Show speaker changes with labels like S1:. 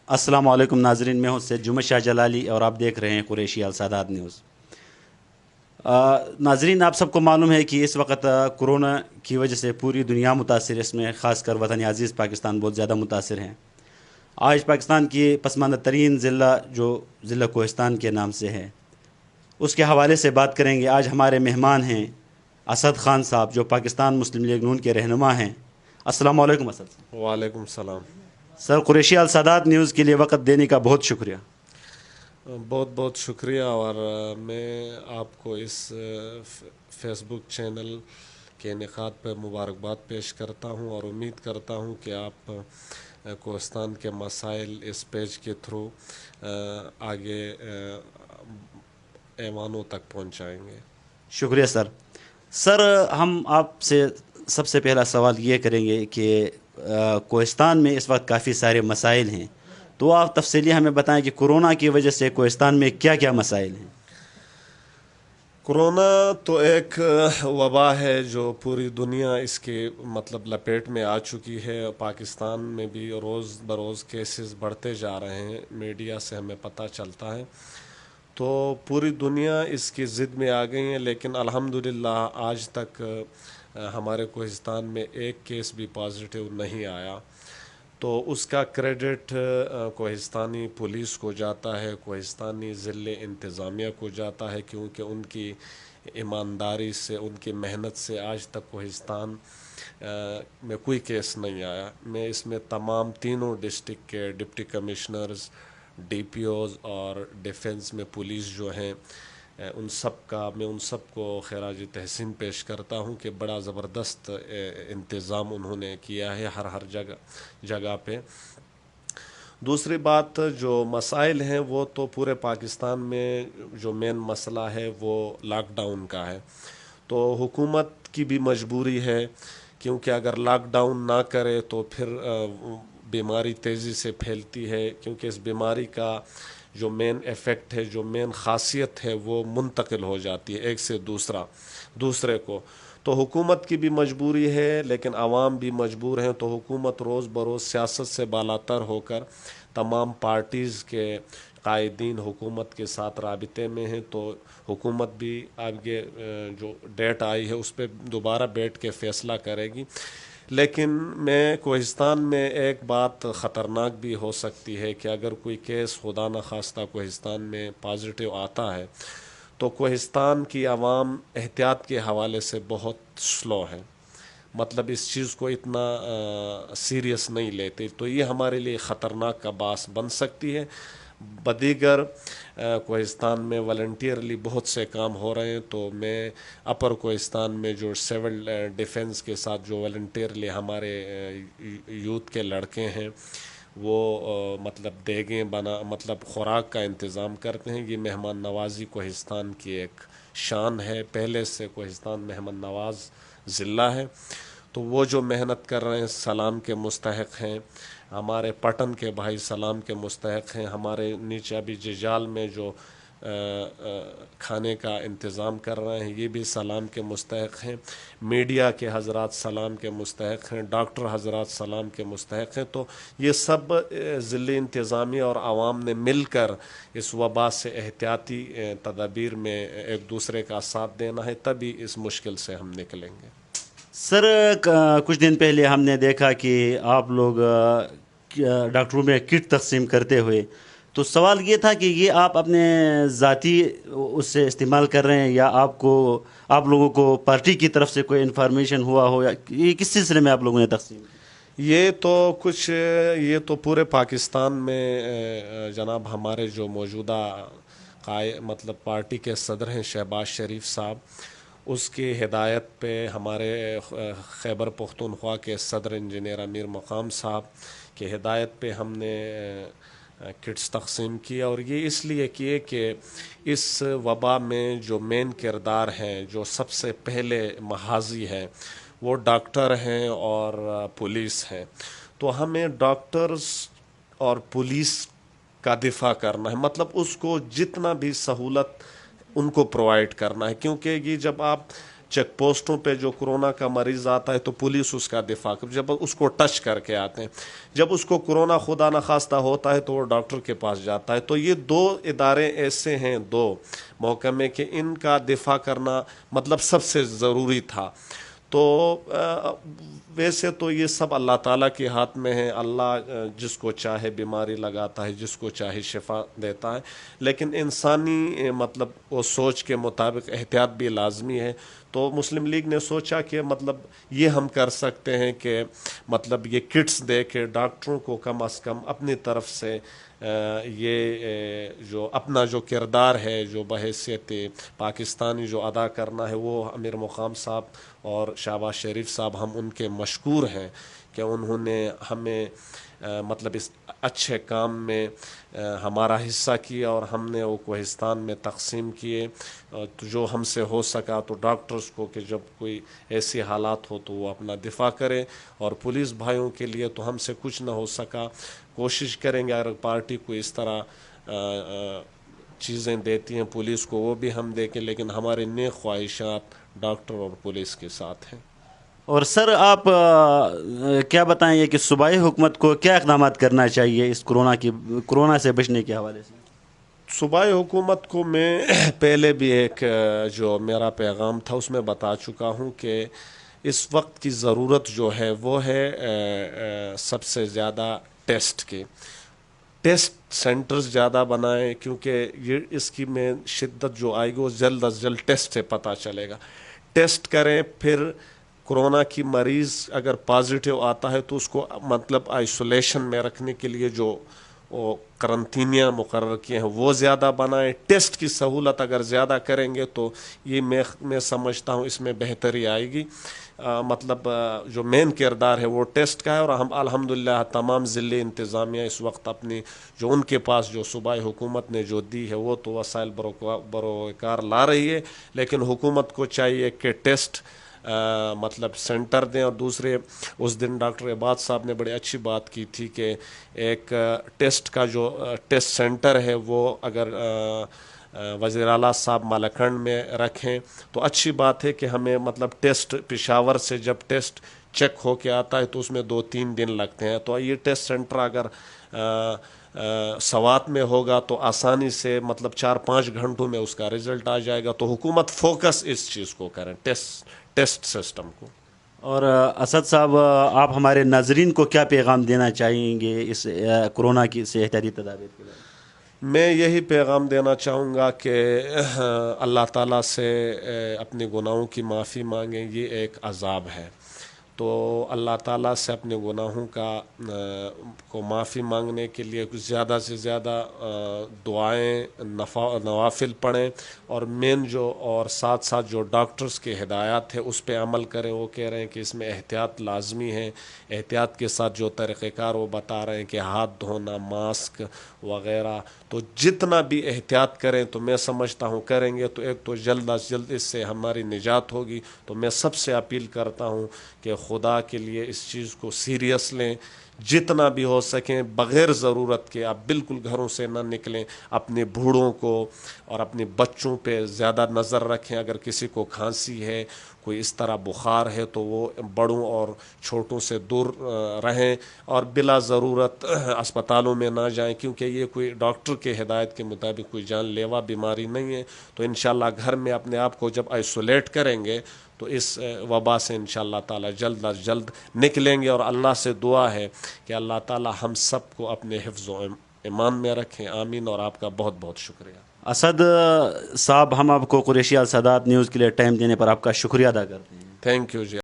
S1: अस्सलाम वालेकुम नाजरीन, मैं हूं सैयद जुम्मन शाह जलाली और आप देख रहे हैं कुरैशी अल सादात न्यूज़। नाजरीन, आप सबको मालूम है कि इस वक्त कोरोना की वजह से पूरी दुनिया मुतासर, इसमें ख़ासकर वतन अज़ीज़ पाकिस्तान बहुत ज़्यादा मुतासर हैं। आज पाकिस्तान की पसमानदा तरीन ज़िला जो ज़िला कोहिस्तान के नाम से है, उसके हवाले से बात करेंगे। आज हमारे मेहमान हैं असद ख़ान साहब, जो पाकिस्तान मुस्लिम लीग नून के रहनुमा हैं। अस्सलाम वालेकुम असद साहब।
S2: वालेकुम सलाम।
S1: सर, कुरैशी अल सादात न्यूज़ के लिए वक्त देने का बहुत शुक्रिया।
S2: बहुत बहुत शुक्रिया। और मैं आपको इस फेसबुक चैनल के इनेकाद पर मुबारकबाद पेश करता हूँ और उम्मीद करता हूँ कि आप कोहिस्तान के मसाइल इस पेज के थ्रू आगे ऐवानों तक पहुँचाएंगे।
S1: शुक्रिया सर। सर, हम आपसे सबसे पहला सवाल ये करेंगे कि कोहिस्तान में इस वक्त काफ़ी सारे मसाइल हैं, तो आप तफसीली हमें बताएं कि कोरोना की वजह से कोहिस्तान में क्या क्या मसाइल हैं।
S2: कोरोना तो एक वबा है जो पूरी दुनिया इसके लपेट में आ चुकी है। पाकिस्तान में भी रोज़ बरोज़ केसेस बढ़ते जा रहे हैं, मीडिया से हमें पता चलता है। तो पूरी दुनिया इसकी ज़िद में आ गई है, लेकिन अल्हम्दुलिल्लाह आज तक हमारे कोहिस्तान में एक केस भी पॉजिटिव नहीं आया। तो उसका क्रेडिट कोहिस्तानी पुलिस को जाता है, कोहिस्तानी ज़िले इंतज़ामिया को जाता है, क्योंकि उनकी ईमानदारी से, उनकी मेहनत से आज तक कोहिस्तान में कोई केस नहीं आया। मैं इसमें तमाम तीनों डिस्ट्रिक्ट के डिप्टी कमिश्नर्स, डीपीओज़ और डिफेंस में पुलिस जो हैं, मैं उन सब को खराज तहसीन पेश करता हूँ कि बड़ा ज़बरदस्त इंतज़ाम उन्होंने किया है हर जगह पे। दूसरी बात, जो मसाइल हैं वो तो पूरे पाकिस्तान में जो मेन मसला है वो लॉकडाउन का है। तो हुकूमत की भी मजबूरी है, क्योंकि अगर लॉकडाउन ना करे तो फिर बीमारी तेज़ी से फैलती है, क्योंकि इस बीमारी का जो मेन इफ़ेक्ट है, जो मेन ख़ासियत है, वो मुंतकिल हो जाती है एक से दूसरे को। तो हुकूमत की भी मजबूरी है, लेकिन आवाम भी मजबूर हैं। तो हुकूमत रोज़ बरोज़ सियासत से बालातर होकर तमाम पार्टीज़ के कायदीन हुकूमत के साथ राबिते में हैं। तो हुकूमत भी आगे जो डेट आई है उस पर दोबारा बैठ के फ़ैसला करेगी। लेकिन मैं कोहिस्तान में एक बात ख़तरनाक भी हो सकती है कि अगर कोई केस खुदा न खास्ता कोहिस्तान में पॉजिटिव आता है, तो कोहिस्तान की आवाम एहतियात के हवाले से बहुत स्लो है, इस चीज़ को इतना सीरियस नहीं लेते। तो ये हमारे लिए ख़तरनाक का बास बन सकती है। बदीगर कोहिस्तान में वॉलंटियरली बहुत से काम हो रहे हैं। तो मैं अपर कोहिस्तान में जो सिविल डिफेंस के साथ जो वॉलंटियरली हमारे यूथ के लड़के हैं, वो देगें बना खुराक का इंतज़ाम करते हैं। ये मेहमान नवाज़ी कोहिस्तान की एक शान है, पहले से कोहिस्तान मेहमान नवाज़ ज़िला है। तो वो जो मेहनत कर रहे हैं सलाम के मुस्तहक़ हैं। हमारे पटन के भाई सलाम के मुस्तहक़ हैं। हमारे नीचे अभी जिजाल में जो खाने का इंतज़ाम कर रहे हैं, ये भी सलाम के मुस्तहक़ हैं। मीडिया के हज़रात सलाम के मुस्तहक़ हैं, डॉक्टर हज़रात सलाम के मुस्तहक़ हैं। तो ये सब ज़िले इंतज़ामिया और आवाम ने मिलकर इस वबा से एहतियाती तदाबीर में एक दूसरे का साथ देना है, तभी इस मुश्किल से हम निकलेंगे।
S1: सर, कुछ दिन पहले हमने देखा कि आप लोग डॉक्टरों में किट तकसीम करते हुए, तो सवाल ये था कि ये आप अपने ज़ाती उससे इस्तेमाल कर रहे हैं या आप लोगों को पार्टी की तरफ से कोई इन्फॉर्मेशन हुआ हो, या ये किस सिलसिले में आप लोगों ने तकसीम की?
S2: ये तो पूरे पाकिस्तान में जनाब हमारे जो मौजूदा पार्टी के सदर हैं शहबाज शरीफ साहब, उसकी हिदायत पे हमारे खैबर पख्तूनख्वा के सदर इंजीनियर अमीर मकाम साहब की हिदायत पे हमने किट्स तकसीम की। और ये इसलिए किए कि इस वबा में जो मेन किरदार हैं, जो सबसे पहले महाजी हैं, वो डॉक्टर हैं और पुलिस हैं। तो हमें डॉक्टर्स और पुलिस का दिफा करना है, उसको जितना भी सहूलत उनको प्रोवाइड करना है। क्योंकि ये जब आप चेक पोस्टों पे जो कोरोना का मरीज़ आता है तो पुलिस उसका दिफा कर, जब उसको टच करके आते हैं, जब उसको कोरोना खुदा न खास्ता होता है तो वो डॉक्टर के पास जाता है। तो ये दो इदारे ऐसे हैं, दो महकमे के, इनका दिफा करना मतलब सबसे ज़रूरी था। तो वैसे तो ये सब अल्लाह ताला के हाथ में है, अल्लाह जिसको चाहे बीमारी लगाता है, जिसको चाहे शिफा देता है, लेकिन इंसानी मतलब वो सोच के मुताबिक एहतियात भी लाजमी है। तो मुस्लिम लीग ने सोचा कि मतलब ये हम कर सकते हैं कि मतलब ये किट्स दे के डॉक्टरों को कम अज़ कम अपनी तरफ से ये जो अपना जो किरदार है जो बहैसियत पाकिस्तानी जो अदा करना है, वो अमीर मुक़ाम साहब और शहबाज शरीफ साहब, हम उनके मशकूर हैं कि उन्होंने हमें मतलब इस अच्छे काम में हमारा हिस्सा किया और हमने वो कोहिस्तान में तकसीम किए। तो जो हमसे हो सका तो डॉक्टर्स को कि जब कोई ऐसी हालात हो तो वो अपना दिफा करें, और पुलिस भाइयों के लिए तो हमसे कुछ ना हो सका, कोशिश करेंगे अगर पार्टी को इस तरह चीज़ें देती हैं पुलिस को वो भी हम देखें, लेकिन हमारे नेक ख्वाहिशात डॉक्टर और पुलिस के साथ हैं।
S1: और सर आप क्या बताएंगे कि सूबाई हुकूमत को क्या इक़दाम करना चाहिए इस कोरोना से बचने के हवाले से?
S2: सूबाई हुकूमत को मैं पहले भी एक जो मेरा पैगाम था उसमें बता चुका हूँ कि इस वक्त की ज़रूरत जो है वो है सबसे ज़्यादा टेस्ट की, टेस्ट सेंटर्स ज़्यादा बनाएं, क्योंकि ये इसकी में शिद्दत जो आएगी वो जल्द अज जल्द टेस्ट से पता चलेगा। टेस्ट करें, फिर कोरोना की मरीज़ अगर पॉजिटिव आता है तो उसको मतलब आइसोलेशन में रखने के लिए जो वो करंतीनियाँ मुकर्रर किए हैं वो ज़्यादा बनाएं। टेस्ट की सहूलत अगर ज़्यादा करेंगे तो ये मैं समझता हूँ इसमें बेहतरी आएगी। मतलब जो मेन किरदार है वो टेस्ट का है, और हम अल्हम्दुलिल्लाह तमाम ज़िले इंतज़ामिया इस वक्त अपनी जो उनके पास जो सूबाई हुकूमत ने जो दी है वो तो वसाइल बरोकार ला रही है, लेकिन हुकूमत को चाहिए कि टेस्ट मतलब सेंटर दें। और दूसरे उस दिन डॉक्टर इबाद साहब ने बड़ी अच्छी बात की थी कि एक टेस्ट का जो टेस्ट सेंटर है वो अगर वज़ीर आला साहब मालखंड में रखें तो अच्छी बात है कि हमें मतलब टेस्ट पेशावर से जब टेस्ट चेक हो के आता है तो उसमें 2-3 दिन लगते हैं। तो ये टेस्ट सेंटर अगर सवात में होगा तो आसानी से मतलब 4-5 घंटों में उसका रिज़ल्ट आ जाएगा। तो हुकूमत फोकस इस चीज़ को करें, टेस्ट सिस्टम को।
S1: और असद साहब आप हमारे नाजरीन को क्या पैगाम देना चाहेंगे इस कोरोना की से एहतियाती तदाबीर के बारे में?
S2: मैं यही पैगाम देना चाहूँगा कि अल्लाह ताला से अपने गुनाहों की माफ़ी मांगें। ये एक अज़ाब है, तो अल्लाह ताला से अपने गुनाहों को माफ़ी मांगने के लिए ज़्यादा से ज़्यादा दुआएं नवाफिल पढ़ें, और मेन जो और साथ साथ जो डॉक्टर्स के हिदायत है उस पर अमल करें। वो कह रहे हैं कि इसमें एहतियात लाजमी है, एहतियात के साथ जो तरीक़ेकार वो बता रहे हैं कि हाथ धोना, मास्क वग़ैरह, तो जितना भी एहतियात करें तो मैं समझता हूँ करेंगे तो एक तो जल्द अज जल्द इससे हमारी निजात होगी। तो मैं सबसे अपील करता हूँ कि खुदा के लिए इस चीज़ को सीरियस लें, जितना भी हो सकें बग़ैर ज़रूरत के आप बिल्कुल घरों से ना निकलें। अपने बूढ़ों को और अपने बच्चों पे ज़्यादा नज़र रखें। अगर किसी को खांसी है, कोई इस तरह बुखार है तो वो बड़ों और छोटों से दूर रहें, और बिला ज़रूरत अस्पतालों में ना जाएं, क्योंकि ये कोई डॉक्टर के हिदायत के मुताबिक कोई जानलेवा बीमारी नहीं है। तो इंशाल्लाह घर में अपने आप को जब आइसोलेट करेंगे तो इस वबा से इंशाअल्लाह ताला जल्द अज जल्द निकलेंगे। और अल्लाह से दुआ है कि अल्लाह ताला हम सब को अपने हिफ्ज़ व ईमान में रखें। आमीन। और आपका बहुत बहुत शुक्रिया।
S1: असद साहब, हम आपको कुरैशी अल सादात न्यूज़ के लिए टाइम देने पर आपका शुक्रिया अदा करते हैं।
S2: Thank you ji.